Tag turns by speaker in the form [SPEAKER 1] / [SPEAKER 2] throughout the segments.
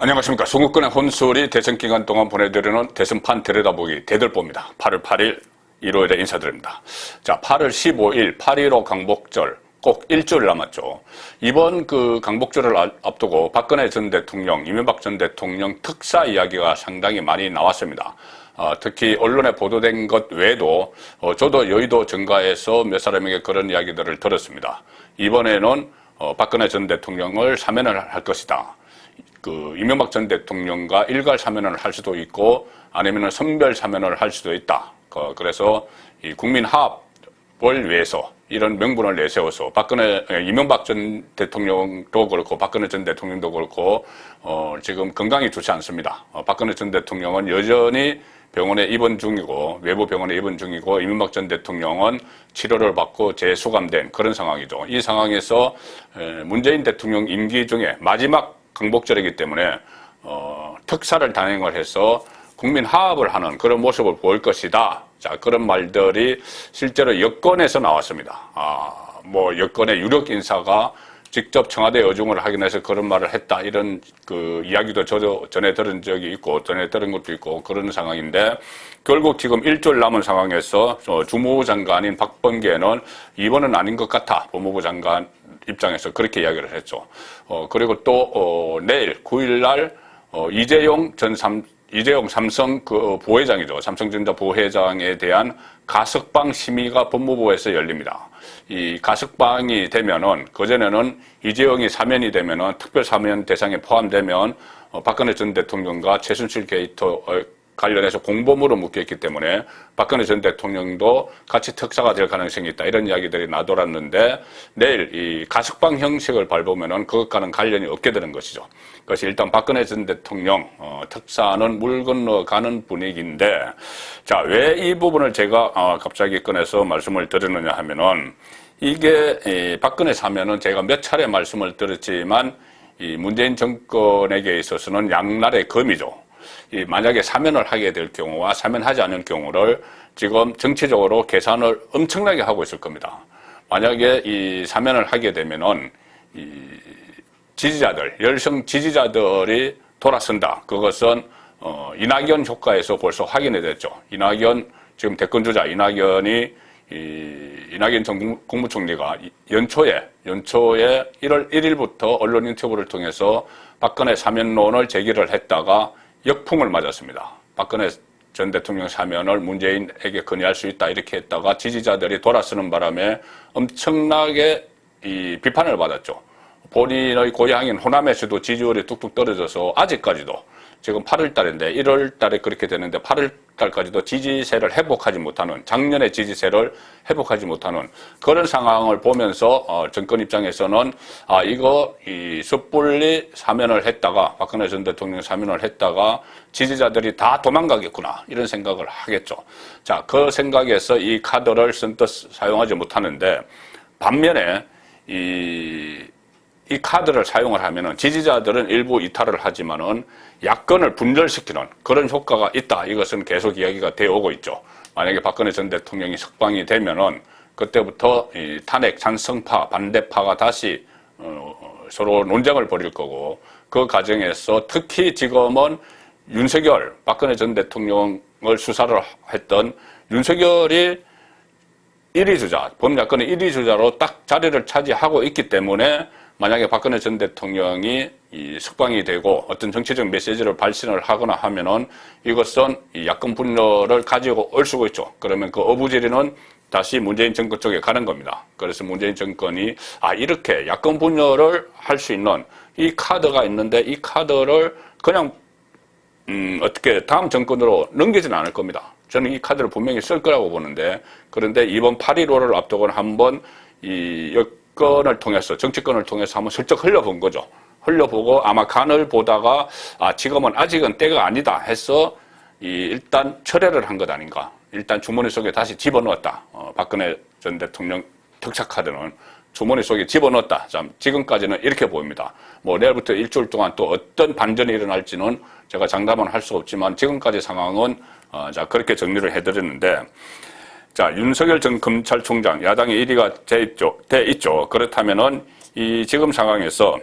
[SPEAKER 1] 안녕하십니까. 송국근의 혼술이 대선 기간 동안 보내드리는 대선판 들여다보기 대들보입니다. 8월 8일 일요일에 인사드립니다. 자, 8월 15일 8.15 강복절 꼭 일주일 남았죠. 이번 그 강복절을 앞두고 박근혜 전 대통령, 이명박 전 대통령 특사 이야기가 상당히 많이 나왔습니다. 특히 언론에 보도된 것 외에도 저도 여의도 정가에서 몇 사람에게 그런 이야기들을 들었습니다. 이번에는 박근혜 전 대통령을 사면을 할 것이다. 이명박 전 대통령과 일괄 사면을 할 수도 있고 아니면 선별 사면을 할 수도 있다. 그래서 이 국민 화합을 위해서 이런 명분을 내세워서 이명박 전 대통령도 그렇고 박근혜 전 대통령도 그렇고 지금 건강이 좋지 않습니다. 박근혜 전 대통령은 여전히 병원에 입원 중이고 외부 병원에 입원 중이고 이명박 전 대통령은 치료를 받고 재수감된 그런 상황이죠. 이 상황에서 문재인 대통령 임기 중에 마지막 강복절이기 때문에 특사를 단행을 해서 국민 화합을 하는 그런 모습을 보일 것이다. 자, 그런 말들이 실제로 여권에서 나왔습니다. 여권의 유력 인사가 직접 청와대 여중을 확인해서 그런 말을 했다. 이런 그 이야기도 저도 전에 들은 적이 있고, 전에 들은 것도 있고, 그런 상황인데, 결국 지금 일주일 남은 상황에서 주무부 장관인 박범계는 이번은 아닌 것 같아. 법무부 장관 입장에서 그렇게 이야기를 했죠. 그리고 또, 내일 9일날, 이재용 삼성 부회장이죠. 삼성전자 부회장에 대한 가석방 심의가 법무부에서 열립니다. 이 가석방이 되면은, 그전에는 이재용이 사면이 되면은, 특별 사면 대상에 포함되면, 박근혜 전 대통령과 최순실 게이트 관련해서 공범으로 묶여있기 때문에 박근혜 전 대통령도 같이 특사가 될 가능성이 있다. 이런 이야기들이 나돌았는데 내일 이 가석방 형식을 밟으면은 그것과는 관련이 없게 되는 것이죠. 그것이 일단 박근혜 전 대통령 특사는 물 건너가는 분위기인데 자, 왜 이 부분을 제가 갑자기 꺼내서 말씀을 드리느냐 하면은 이게 박근혜 사면은 제가 몇 차례 말씀을 드렸지만 이 문재인 정권에게 있어서는 양날의 검이죠. 만약에 사면을 하게 될 경우와 사면하지 않을 경우를 지금 정치적으로 계산을 엄청나게 하고 있을 겁니다. 만약에 이 사면을 하게 되면은 이 지지자들, 열성 지지자들이 돌아선다. 그것은 이낙연 효과에서 벌써 확인이 됐죠. 이낙연 지금 대권주자 이낙연 전 국무총리가 연초에 1월 1일부터 언론 인터뷰를 통해서 박근혜 사면론을 제기를 했다가 역풍을 맞았습니다. 박근혜 전 대통령 사면을 문재인에게 건의할 수 있다 이렇게 했다가 지지자들이 돌아서는 바람에 엄청나게 이 비판을 받았죠. 본인의 고향인 호남에서도 지지율이 뚝뚝 떨어져서 아직까지도 지금 8월 달인데 1월 달에 그렇게 되는데 8월 달까지도 지지세를 회복하지 못하는 작년의 지지세를 회복하지 못하는 그런 상황을 보면서 정권 입장에서는 이거 섣불리 사면을 했다가 박근혜 전 대통령 사면을 했다가 지지자들이 다 도망가겠구나 이런 생각을 하겠죠. 자, 그 생각에서 이 카드를 선뜻 사용하지 못하는데 반면에 이 카드를 사용을 하면은 지지자들은 일부 이탈을 하지만은 야권을 분열시키는 그런 효과가 있다. 이것은 계속 이야기가 되어 오고 있죠. 만약에 박근혜 전 대통령이 석방이 되면은 그때부터 이 탄핵 찬성파, 반대파가 다시 서로 논쟁을 벌일 거고 그 과정에서 특히 지금은 윤석열, 박근혜 전 대통령을 수사를 했던 윤석열이 1위 주자, 범야권의 1위 주자로 딱 자리를 차지하고 있기 때문에 만약에 박근혜 전 대통령이 석방이 되고 어떤 정치적 메시지를 발신을 하거나 하면은 이것은 이 야권 분열을 가지고 올 수가 있죠. 그러면 그 어부지리는 다시 문재인 정권 쪽에 가는 겁니다. 그래서 문재인 정권이 이렇게 야권 분열을 할 수 있는 이 카드가 있는데 이 카드를 그냥 어떻게 다음 정권으로 넘기지는 않을 겁니다. 저는 이 카드를 분명히 쓸 거라고 보는데 그런데 이번 8.15를 앞두고는 한번 이 여권을 통해서 정치권을 통해서 한번 슬쩍 흘려본 거죠. 흘려보고 아마 간을 보다가 지금은 아직은 때가 아니다 해서 일단 철회를 한 것 아닌가. 일단 주머니 속에 다시 집어넣었다. 박근혜 전 대통령 특사 카드는 주머니 속에 집어넣었다. 지금까지는 이렇게 보입니다. 내일부터 일주일 동안 또 어떤 반전이 일어날지는 제가 장담은 할 수 없지만 지금까지 상황은 그렇게 정리를 해드렸는데 자, 윤석열 전 검찰총장 야당의 1위가 돼 있죠. 그렇다면은 이 지금 상황에서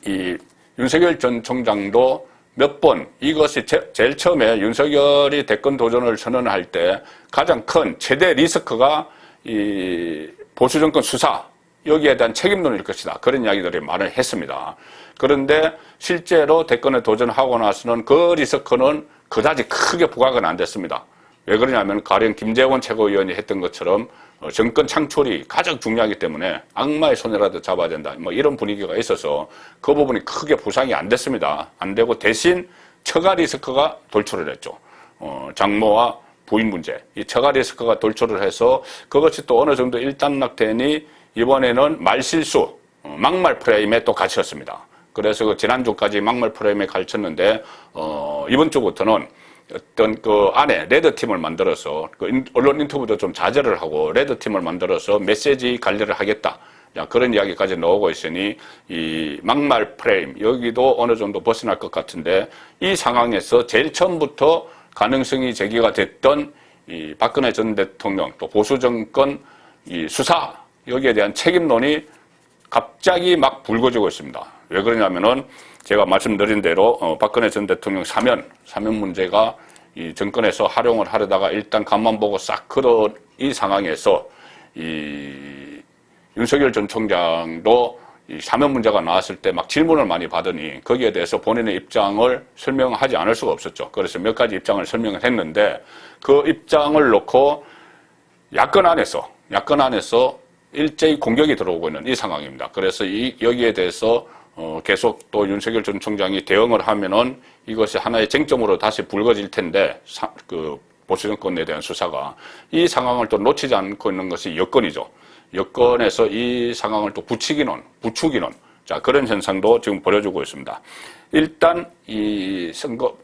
[SPEAKER 1] 이 윤석열 전 총장도 몇 번 이것이 제일 처음에 윤석열이 대권 도전을 선언할 때 가장 큰 최대 리스크가 이 보수 정권 수사 여기에 대한 책임론일 것이다. 그런 이야기들이 말을 했습니다. 그런데 실제로 대권에 도전하고 나서는 그 리스크는 그다지 크게 부각은 안 됐습니다. 왜 그러냐면 가령 김재원 최고위원이 했던 것처럼 정권 창출이 가장 중요하기 때문에 악마의 손이라도 잡아야 된다. 뭐 이런 분위기가 있어서 그 부분이 크게 부상이 안 됐습니다. 안 되고 대신 처가 리스크가 돌출을 했죠. 장모와 부인 문제. 이 처가 리스크가 돌출을 해서 그것이 또 어느 정도 일단락되니 이번에는 말실수, 막말 프레임에 또 갇혔습니다. 그래서 그 지난주까지 막말 프레임에 갇혔는데, 이번 주부터는 어떤 그 안에 레드팀을 만들어서 그 언론 인터뷰도 좀 자제를 하고 레드팀을 만들어서 메시지 관리를 하겠다. 그런 이야기까지 나오고 있으니 이 막말 프레임 여기도 어느 정도 벗어날 것 같은데 이 상황에서 제일 처음부터 가능성이 제기가 됐던 이 박근혜 전 대통령 또 보수 정권 이 수사 여기에 대한 책임론이 갑자기 막 불거지고 있습니다. 왜 그러냐면은 제가 말씀드린 대로 박근혜 전 대통령 사면 문제가 이 정권에서 활용을 하려다가 일단 간만 보고 싹 그런 이 상황에서 이 윤석열 전 총장도 이 사면 문제가 나왔을 때 막 질문을 많이 받으니 거기에 대해서 본인의 입장을 설명하지 않을 수가 없었죠. 그래서 몇 가지 입장을 설명을 했는데 그 입장을 놓고 야권 안에서 일제히 공격이 들어오고 있는 이 상황입니다. 그래서 여기에 대해서 계속 또 윤석열 전 총장이 대응을 하면은 이것이 하나의 쟁점으로 다시 불거질 텐데 그 보수 정권에 대한 수사가 이 상황을 또 놓치지 않고 있는 것이 여권이죠. 여권에서 이 상황을 또 부추기는 자 그런 현상도 지금 벌어지고 있습니다. 일단 이 선거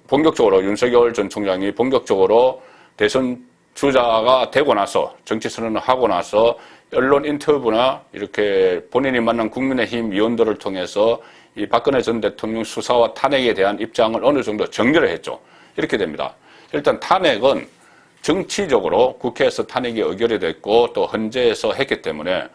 [SPEAKER 1] 본격적으로 윤석열 전 총장이 본격적으로 대선 주자가 되고 나서 정치 선언을 하고 나서 언론 인터뷰나 이렇게 본인이 만난 국민의힘 위원들을 통해서 이 박근혜 전 대통령 수사와 탄핵에 대한 입장을 어느 정도 정리를 했죠. 이렇게 됩니다. 일단 탄핵은 정치적으로 국회에서 탄핵이 의결이 됐고 또 헌재에서 했기 때문에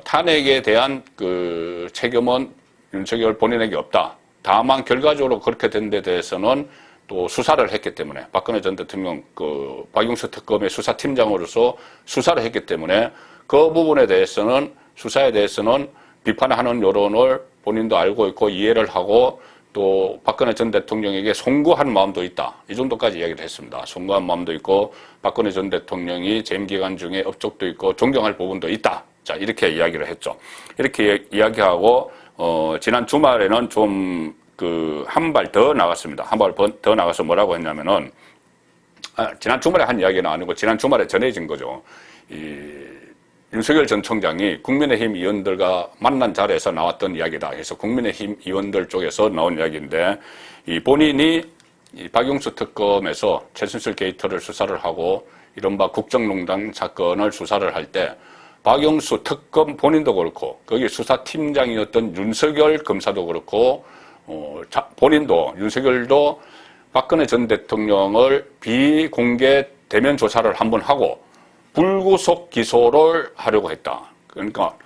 [SPEAKER 1] 탄핵에 대한 그 책임은 윤석열 본인에게 없다. 다만 결과적으로 그렇게 된 데 대해서는 또 수사를 했기 때문에 박근혜 전 대통령 그 박용수 특검의 수사팀장으로서 수사를 했기 때문에 그 부분에 대해서는 수사에 대해서는 비판하는 여론을 본인도 알고 있고 이해를 하고 또 박근혜 전 대통령에게 송구한 마음도 있다. 이 정도까지 이야기를 했습니다. 송구한 마음도 있고 박근혜 전 대통령이 재임 기간 중에 업적도 있고 존경할 부분도 있다. 자, 이렇게 이야기를 했죠. 이렇게 이야기하고 지난 주말에는 좀 그 한 발 더 나갔습니다. 한 발 더 나가서 뭐라고 했냐면은 지난 주말에 한 이야기는 아니고 지난 주말에 전해진 거죠. 윤석열 전 총장이 국민의힘 의원들과 만난 자리에서 나왔던 이야기다 해서 국민의힘 의원들 쪽에서 나온 이야기인데 본인이 박용수 특검에서 최순실 게이트를 수사를 하고 이른바 국정농단 사건을 수사를 할 때 박용수 특검 본인도 그렇고 거기 수사팀장이었던 윤석열 검사도 그렇고 본인도 윤석열도 박근혜 전 대통령을 비공개 대면 조사를 한번 하고 불구속 기소를 하려고 했다. 그러니까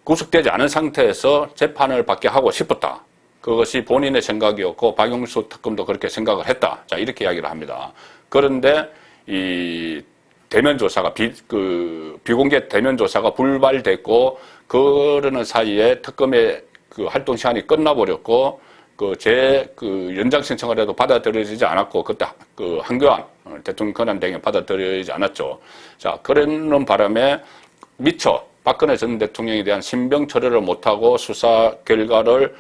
[SPEAKER 1] 구속되지 않은 상태에서 재판을 받게 하고 싶었다. 그것이 본인의 생각이었고 박용수 특검도 그렇게 생각을 했다. 자, 이렇게 이야기를 합니다. 그런데 이 대면 조사가 비공개 대면 조사가 불발됐고 그러는 사이에 특검의 그 활동 시간이 끝나버렸고 연장 신청을 해도 받아들여지지 않았고 그때 그 한교안 대통령 권한 대행에 받아들여지지 않았죠. 자, 그러는 바람에 미처 박근혜 전 대통령에 대한 신병 처리를 못하고 수사 결과를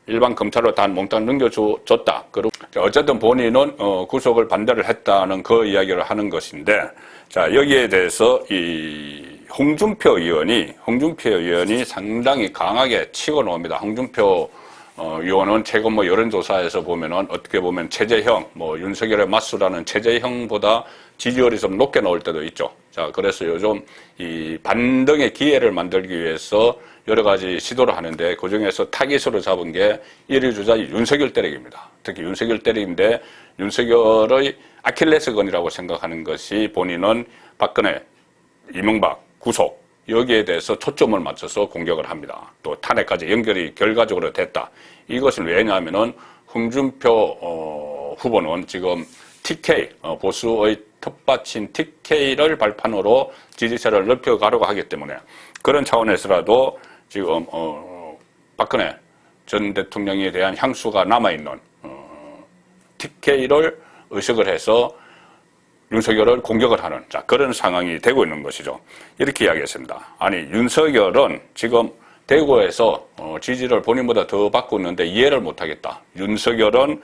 [SPEAKER 1] 일반 검찰로 다 몽땅 넘겨줬다. 그리고 어쨌든 본인은 구속을 반대를 했다는 그 이야기를 하는 것인데, 자, 여기에 대해서 홍준표 의원이 상당히 강하게 치고 나옵니다. 홍준표 의원은 최근 여론조사에서 보면은 어떻게 보면 최재형, 윤석열의 맞수라는 최재형보다 지지율이 좀 높게 나올 때도 있죠. 자, 그래서 요즘 이 반등의 기회를 만들기 위해서 여러 가지 시도를 하는데 그 중에서 타깃으로 잡은 게 1위 주자 윤석열 때리기입니다. 특히 윤석열 때리기인데 윤석열의 아킬레스건이라고 생각하는 것이 본인은 박근혜, 이명박, 구속 여기에 대해서 초점을 맞춰서 공격을 합니다. 또 탄핵까지 연결이 결과적으로 됐다. 이것은 왜냐하면은 홍준표 후보는 지금 TK 보수의 텃밭인 TK를 발판으로 지지세를 넓혀가려고 하기 때문에 그런 차원에서라도 지금 박근혜 전 대통령에 대한 향수가 남아있는 TK를 의식을 해서 윤석열을 공격을 하는 그런 상황이 되고 있는 것이죠. 이렇게 이야기했습니다. 아니 윤석열은 지금 대구에서 지지를 본인보다 더 받고 있는데 이해를 못하겠다. 윤석열은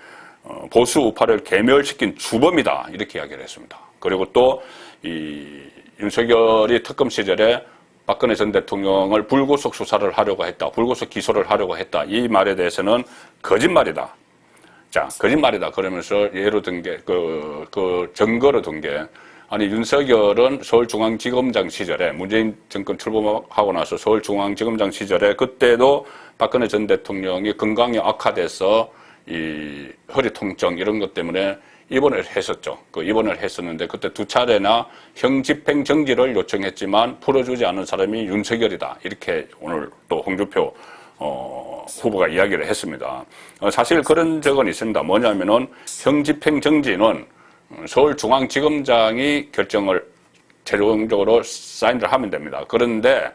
[SPEAKER 1] 보수 우파를 괴멸시킨 주범이다. 이렇게 이야기를 했습니다. 그리고 또 이 윤석열이 특검 시절에 박근혜 전 대통령을 불구속 수사를 하려고 했다. 불구속 기소를 하려고 했다. 이 말에 대해서는 거짓말이다. 자, 거짓말이다. 그러면서 예로 든 게, 증거로 든 게, 아니, 윤석열은 서울중앙지검장 시절에, 문재인 정권 출범하고 나서 서울중앙지검장 시절에, 그때도 박근혜 전 대통령이 건강이 악화돼서 이 허리 통증 이런 것 때문에 입원을 했었죠. 그 입원을 했었는데, 그때 두 차례나 형집행 정지를 요청했지만 풀어주지 않은 사람이 윤석열이다. 이렇게 오늘 또 홍준표 후보가 이야기를 했습니다. 사실 그런 적은 있습니다. 뭐냐면은 형집행 정지는 서울중앙지검장이 결정을 최종적으로 사인을 하면 됩니다. 그런데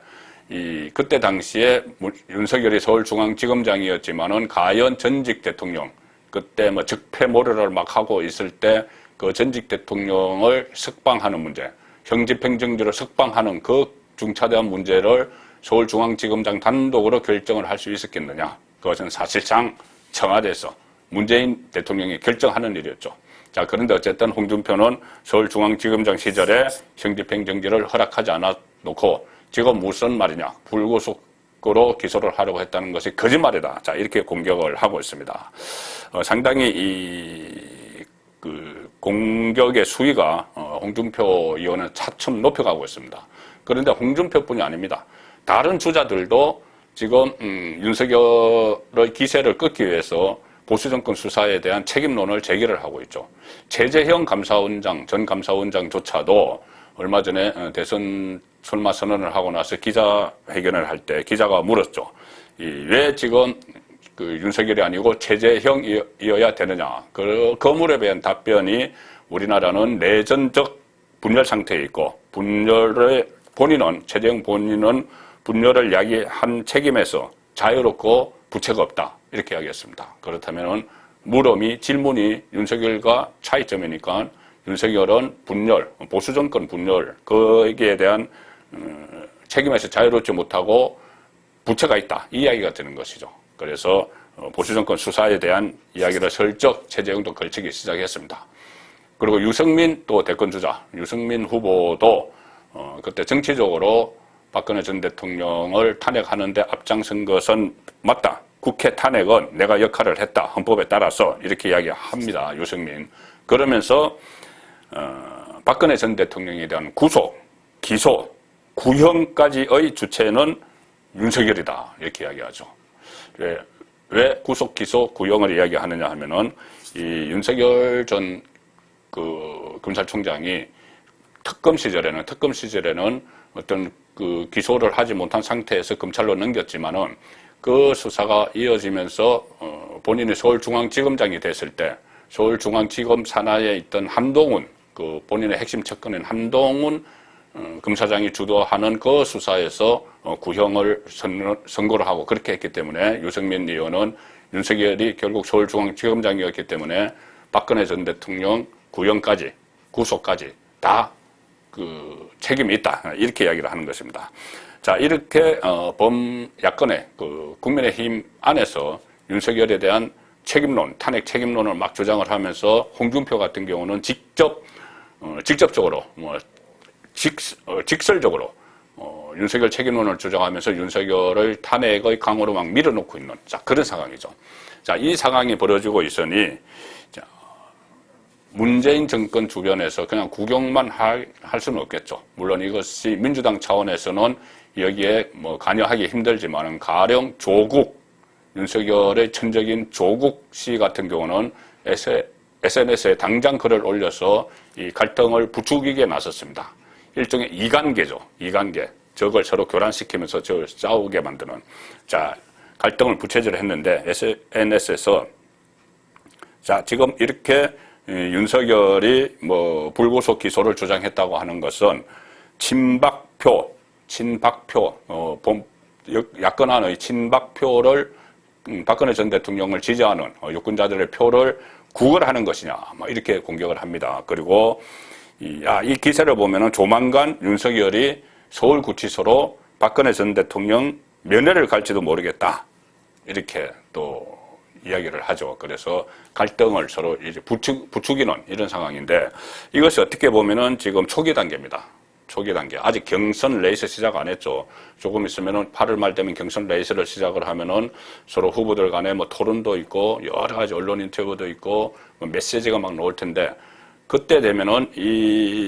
[SPEAKER 1] 그때 당시에 윤석열이 서울중앙지검장이었지만은 가연 전직 대통령 그때 뭐 적폐모략을 막 하고 있을 때 그 전직 대통령을 석방하는 문제, 형집행 정지를 석방하는 그 중차대한 문제를 서울중앙지검장 단독으로 결정을 할 수 있었겠느냐. 그것은 사실상 청와대에서 문재인 대통령이 결정하는 일이었죠. 자, 그런데 어쨌든 홍준표는 서울중앙지검장 시절에 형집행 정지를 허락하지 않아 놓고 지금 무슨 말이냐. 불구속으로 기소를 하려고 했다는 것이 거짓말이다. 자, 이렇게 공격을 하고 있습니다. 상당히 공격의 수위가 홍준표 의원은 차츰 높여가고 있습니다. 그런데 홍준표뿐이 아닙니다. 다른 주자들도 지금 윤석열의 기세를 끊기 위해서 보수정권 수사에 대한 책임론을 제기를 하고 있죠. 최재형 감사원장, 전 감사원장조차도 얼마 전에 대선 출마 선언을 하고 나서 기자회견을 할 때 기자가 물었죠. 왜 지금 윤석열이 아니고 최재형이어야 되느냐. 그 물에 대한 답변이 우리나라는 내전적 분열 상태에 있고 최재형 본인은 분열을 야기한 책임에서 자유롭고 부채가 없다. 이렇게 이야기했습니다. 그렇다면 질문이 윤석열과 차이점이니까 윤석열은 보수정권 분열, 거기에 대한 책임에서 자유롭지 못하고 부채가 있다. 이 이야기가 되는 것이죠. 그래서 보수정권 수사에 대한 이야기를 슬쩍 최재형도 걸치기 시작했습니다. 그리고 유승민 또 대권주자, 유승민 후보도 그때 정치적으로 박근혜 전 대통령을 탄핵하는데 앞장선 것은 맞다. 국회 탄핵은 내가 역할을 했다. 헌법에 따라서 이렇게 이야기합니다. 유승민. 그러면서 박근혜 전 대통령에 대한 구속, 기소, 구형까지의 주체는 윤석열이다. 이렇게 이야기하죠. 왜 구속, 기소, 구형을 이야기하느냐 하면은 이 윤석열 전 검찰총장이 특검 시절에는 어떤 기소를 하지 못한 상태에서 검찰로 넘겼지만은 그 수사가 이어지면서 본인이 서울중앙지검장이 됐을 때 서울중앙지검 산하에 있던 한동훈 본인의 핵심 측근인 한동훈 검사장이 주도하는 그 수사에서 구형을 선고를 하고 그렇게 했기 때문에 유승민 의원은 윤석열이 결국 서울중앙지검장이었기 때문에 박근혜 전 대통령 구형까지 구속까지 다 책임이 있다. 이렇게 이야기를 하는 것입니다. 자, 이렇게 야권의 국민의힘 안에서 윤석열에 대한 책임론, 탄핵 책임론을 막 주장을 하면서 홍준표 같은 경우는 직접적으로 직설적으로 윤석열 책임론을 주장하면서 윤석열을 탄핵의 강으로 막 밀어놓고 있는 그런 상황이죠. 자, 이 상황이 벌어지고 있으니 문재인 정권 주변에서 그냥 구경만 할 수는 없겠죠. 물론 이것이 민주당 차원에서는 여기에 관여하기 힘들지만은 가령 윤석열의 천적인 조국 씨 같은 경우는 SNS에 당장 글을 올려서 이 갈등을 부추기게 나섰습니다. 일종의 이관계죠. 이관계. 적을 서로 교란시키면서 적을 싸우게 만드는, 자, 갈등을 부채질을 했는데, SNS에서, 자, 지금 이렇게 윤석열이 뭐 불구속 기소를 주장했다고 하는 것은 친박표, 야권안의 친박표를 박근혜 전 대통령을 지지하는 유권자들의 표를 구걸하는 것이냐, 뭐 이렇게 공격을 합니다. 그리고 이 기세를 보면은 조만간 윤석열이 서울구치소로 박근혜 전 대통령 면회를 갈지도 모르겠다, 이렇게 또 이야기를 하죠. 그래서 갈등을 서로 이제 부추기는 이런 상황인데, 이것이 어떻게 보면은 지금 초기 단계입니다. 초기 단계. 아직 경선 레이스 시작 안 했죠. 조금 있으면은 8월 말 되면 경선 레이스를 시작을 하면은 서로 후보들 간에 뭐 토론도 있고 여러 가지 언론 인터뷰도 있고 뭐 메시지가 막 나올 텐데, 그때 되면은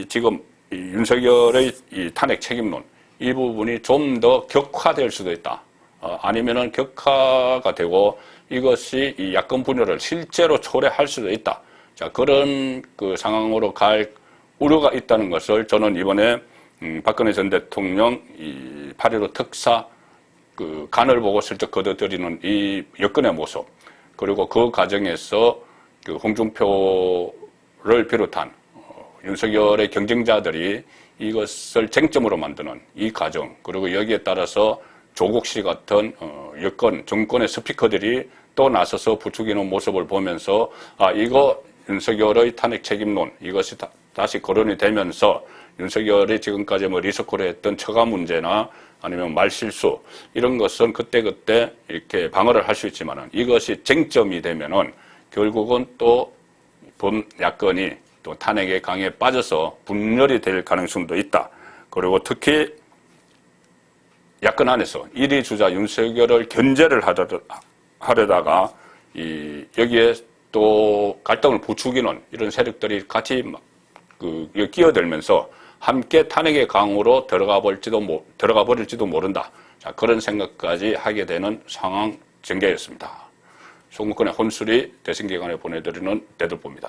[SPEAKER 1] 지금 윤석열의 이 탄핵 책임론, 이 부분이 좀 더 격화될 수도 있다. 아니면은 격화가 되고 이것이 이 야권 분열을 실제로 초래할 수도 있다. 자, 그런 그 상황으로 갈 우려가 있다는 것을 저는 이번에 박근혜 전 대통령 이 8.15 특사 그 간을 보고 슬쩍 거둬들이는 이 여권의 모습, 그리고 그 과정에서 그 홍준표를 비롯한 윤석열의 경쟁자들이 이것을 쟁점으로 만드는 이 과정, 그리고 여기에 따라서 조국 씨 같은 여권 정권의 스피커들이 또 나서서 부추기는 모습을 보면서 이거 윤석열의 탄핵 책임론, 이것이 다시 거론이 되면서 윤석열이 지금까지 뭐 리스크로 했던 처가 문제나 아니면 말실수, 이런 것은 그때그때 이렇게 방어를 할 수 있지만은, 이것이 쟁점이 되면은 결국은 또 범야권이 또 탄핵의 강에 빠져서 분열이 될 가능성도 있다. 그리고 특히 야권 안에서 1위 주자 윤석열을 견제를 하려다가 여기에 또 갈등을 부추기는 이런 세력들이 같이 끼어들면서 함께 탄핵의 강으로 들어가 버릴지도 모른다. 자, 그런 생각까지 하게 되는 상황 전개였습니다. 송무권의 혼술이 대선 기간에 보내드리는 대들보입니다.